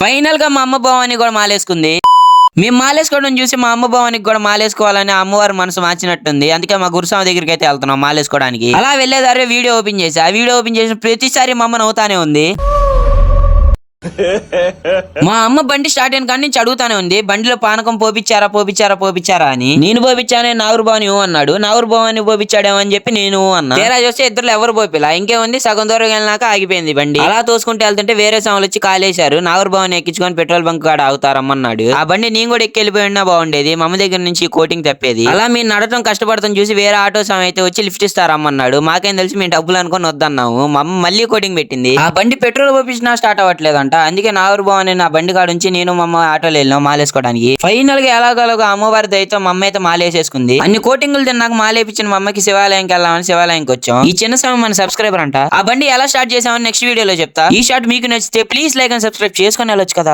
Final గా మా అమ్మ భవాని కూడా మాలేసుకుంది. మేము మాలేసుకోవడం చూసి మా అమ్మ భవానికి కూడా మాలేసుకోవాలని అమ్మవారి మనసు మార్చినట్టుంది. అందుకే మా గురుస్వామి దగ్గరికి అయితే వెళ్తున్నాం మాలేసుకోవడానికి. అలా వెళ్లేదారే వీడియో ఓపెన్ చేసి ఆ వీడియో ఓపెన్ చేసిన ప్రతిసారి మా అమ్మ నవ్వుతానే ఉంది. మా అమ్మ బండి స్టార్ట్ అయిన కానీ నుంచి అడుగుతానే ఉంది, బండిలో పానకం పోపిచ్చారా అని. నేను పోపించానే నాగూరు భవాని అన్నాడు. నాగూరు భవాని పోపించాడేమో అని చెప్పి నేను అన్నా. తీరా చూస్తే ఇద్దరు ఎవరు పోపిలా. ఇంకేముంది, సగం దూరం వెళ్ళినాక ఆగిపోయింది బండి. అలా తోసుకుంటూ వెళ్తుంటే వేరే సాములు వచ్చి కాలేశారు. నాగూరు భవాని ఎక్కించుకొని పెట్రోల్ బంక్ కాడ ఆగుతారమ్మన్నాడు. ఆ బండి నేను కూడా ఎక్కి వెళ్ళిపోయినా బాగుండేది, మా అమ్మ దగ్గర నుంచి కోటింగ్ తప్పేది. అలా మీరు నడటం కష్టపడతాం చూసి వేరే ఆటో సామ్ అయితే వచ్చి లిఫ్ట్ ఇస్తారమ్మన్నాడు. మాకేం తెలిసి మేము డబ్బులు అనుకొని వద్దన్నాము. మా అమ్మ మళ్ళీ కోటింగ్ పెట్టింది. ఆ బండి పెట్రోల్ పోపించినా స్టార్ట్ అవ్వట్లేదంట. అందుకే నాగూరు భవాని నా బండి కాడ నుంచి నేను మా అమ్మ ఆటోలో వెళ్ళినాం మాలేసుకోవడానికి. ఫైనల్ గా ఎలాగోలాగా అమ్మవారి దయతో మా అమ్మ అయితే మాలేసేసుకుంది. అన్ని కోటింగులు తిన్నాక మాలేపించిన మా అమ్మకి శివాలయంకి వెళ్ళామని శివాలయంకి వచ్చాం. ఈ చిన్న సమయం మన సబ్స్క్రైబర్ అంట. ఆ బండి ఎలా స్టార్ట్ చేసామని నెక్స్ట్ వీడియోలో చెప్తా. ఈ షార్ట్ మీకు నచ్చితే ప్లీజ్ లైక్ అండ్ సబ్స్క్రైబ్ చేసుకొని వెళ్ళొచ్చు కదా.